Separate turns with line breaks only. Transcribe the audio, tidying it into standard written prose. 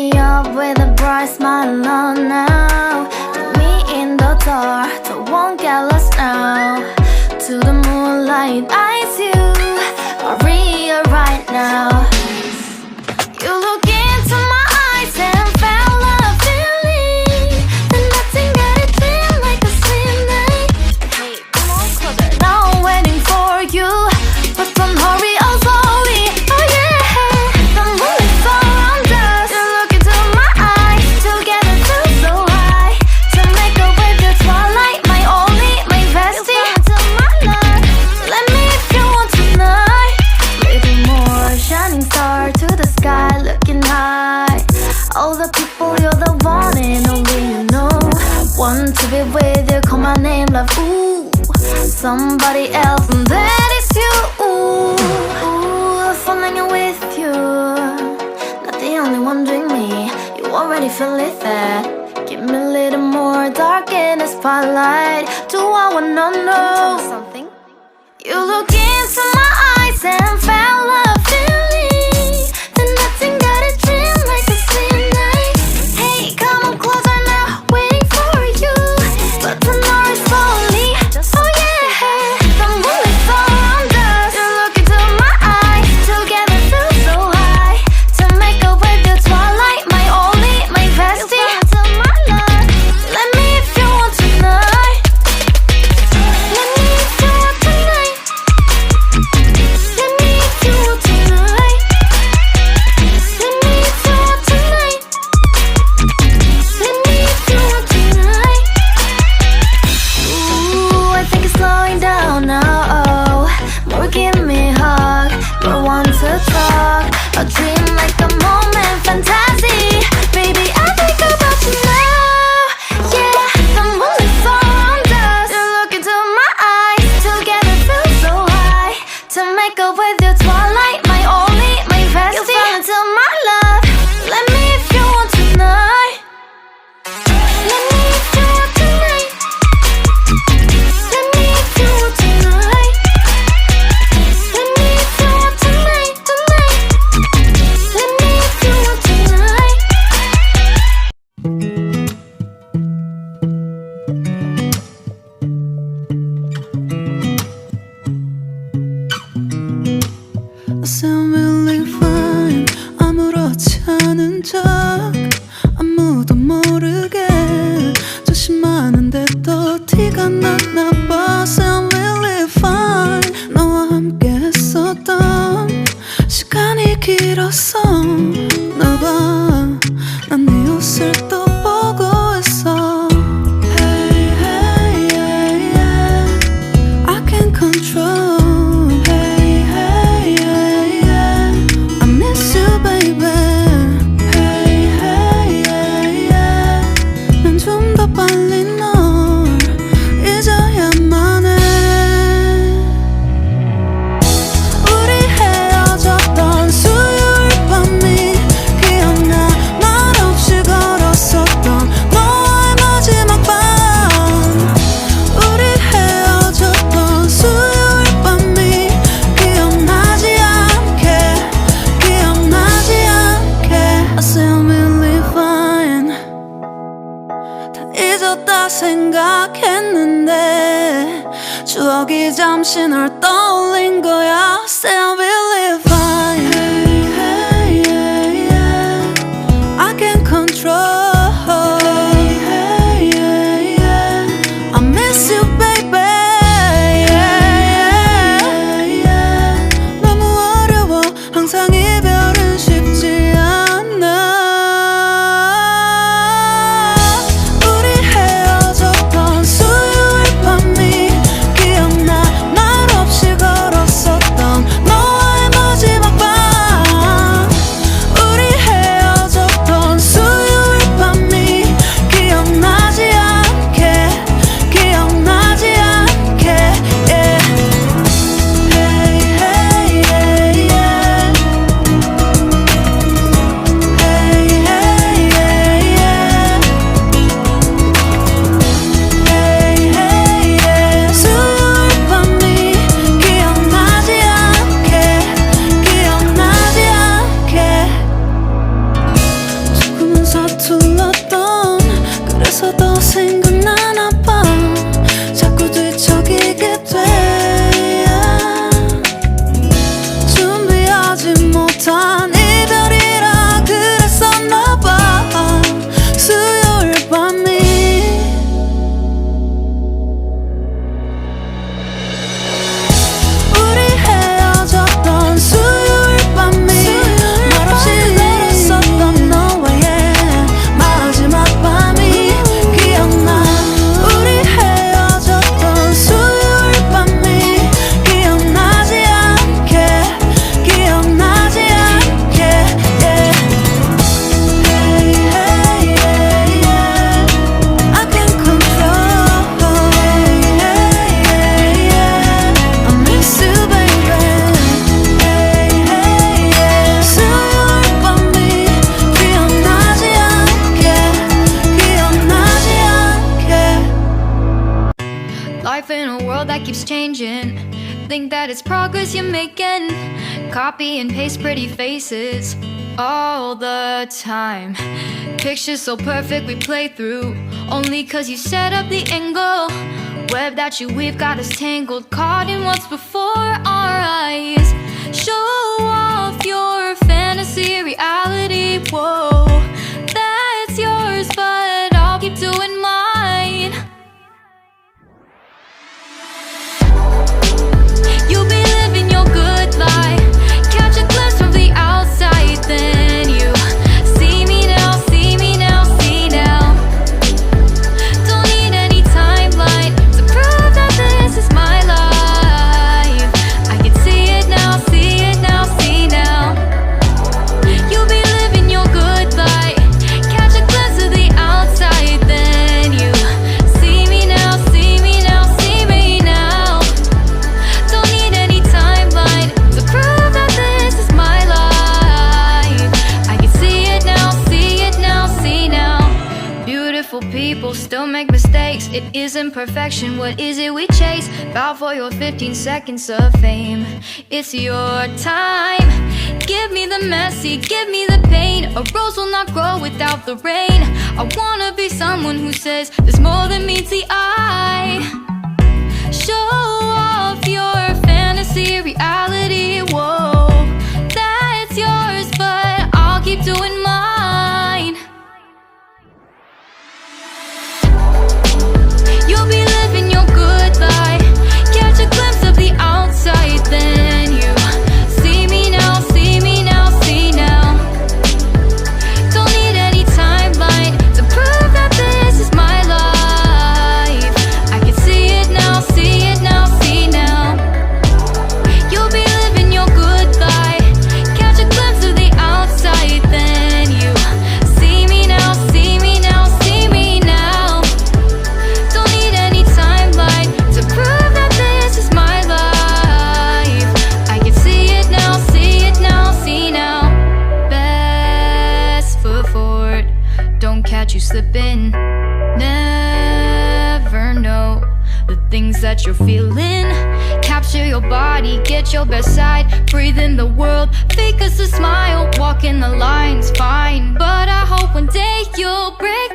me up with a bright smile on now. Put me in the dark, so won't get lost now. To the moonlight, eyes you, Maria right now. You look into my eyes and felt a feeling that nothing got it feel like a slim night. Hey, come on closer. Now I'm waiting for you, but don't hurry, oh slowly. Oh yeah, the moon is around us. You look into my eyes, together feel so high. To make up with the twilight, my only, my bestie. You fell into my love, let me if you want tonight. Little more shining star to the sky, looking high. All the people, you're the one and only you know. Want to be with you, call my name, love, ooh. Somebody else, and that is you, ooh. Falling with you, not the only one doing me. You already feel it there. Give me a little more dark in the spotlight. Do I wanna know something? You look into my eyes and felt a feeling that nothing got a dream like a slim night. Hey, come on closer now, waiting for you, but tonight is slowly. Oh yeah, the moon is around us. You look into my eyes, together feel so high. To make up with the twilight, my only, my bestie. You fell into my love, let me if you want tonight. Let me if you want tonight. Let me if you want tonight. Let me if you want tonight. Let me if you want tonight. Ooh, I think it's slowing down now. Oh, more give me a hug, more want to talk. A dream like a moment, fantasy. Baby, I think about you now. Yeah, the moon is around us. You look into my eyes, together feel so high. To make up with your twilight, my only, my bestie. You fell into my love, let me if you want tonight. Let me if you want tonight. Let me if you want tonight. Let me if you want tonight, tonight. Let me if you want tonight.
I sound really fine, 아무렇지 않은 척 아무도 모르게 조심하는데 또 티가 났나 봐. Sound really fine, 너와 함께 했었던 시간이 길었어. 나봐, 난 네 옷을 또 보고 있어. Hey, hey, yeah, yeah. I can't control. Hey, hey, yeah, yeah. I miss you, baby. Hey, hey, yeah, yeah. 난 좀 더 빨리 널 잊어야만 해. 우리 헤어졌던 수요일 밤이 기억나. 말없이 걸었었던 너와의 마지막 밤. 우리 헤어졌던 수요일 밤이 기억나지 않게, 기억나지 않게. I sound really fine, 다 잊었다 생각했는데 추억이 잠시 널 떠올린 거야. Sound really fine. Hey, hey, yeah, yeah. I can't control. Hey, hey, yeah, yeah. I miss you, baby. Yeah, yeah, yeah. 너무 어려워, 항상 이별은 쉽지 않아. 우리 헤어졌던 수요일 밤이 기억나. 말없이 걸었었던 너와의
Life in a world that keeps changing. Think that it's progress you're making. Copy and paste pretty faces all the time. Pictures so perfect we play through, only cause you set up the angle. Web that you weave got us tangled, caught in what's before our eyes. Show off your fantasy reality, whoa, that's yours, but I'll keep doing mine. You'll be living your good life, catch a glimpse from the outside, then you see me now, see me now, see now. Don't need any timeline to prove that this is my life. I can see it now, see it now, see now. You'll be living your good life, catch a glimpse of the outside, then you see me now, see me now, see me now. Don't need any timeline to prove that this is my life. I can see it now, see it now, see now. Beautiful people still make mistakes. It isn't perfection, what is it we chase? Bow for your 15 seconds of fame. It's your time. Give me the messy, give me the pain. A rose will not grow without the rain. I wanna be someone who says there's more than meets the eye. Show off your fantasy reality, whoa, that's yours, but I'll keep doing mine. You'll be living your good life, catch a glimpse of the outside, then you see me now, see me now, see now. Don't need any timeline to prove that this is my life. I can see it now, see it now, see now. You'll be living your good life, catch a glimpse of the outside, then you see me now, see me now, see me now. Don't need any timeline to prove that this is my life. I can see it now, see it now, see now. Best foot forward, don't catch you slipping. Never know the things that you're feeling. Capture your body, get your best side. Breathe in the world, fake us a smile. Walking the lines, fine, but I hope one day you'll break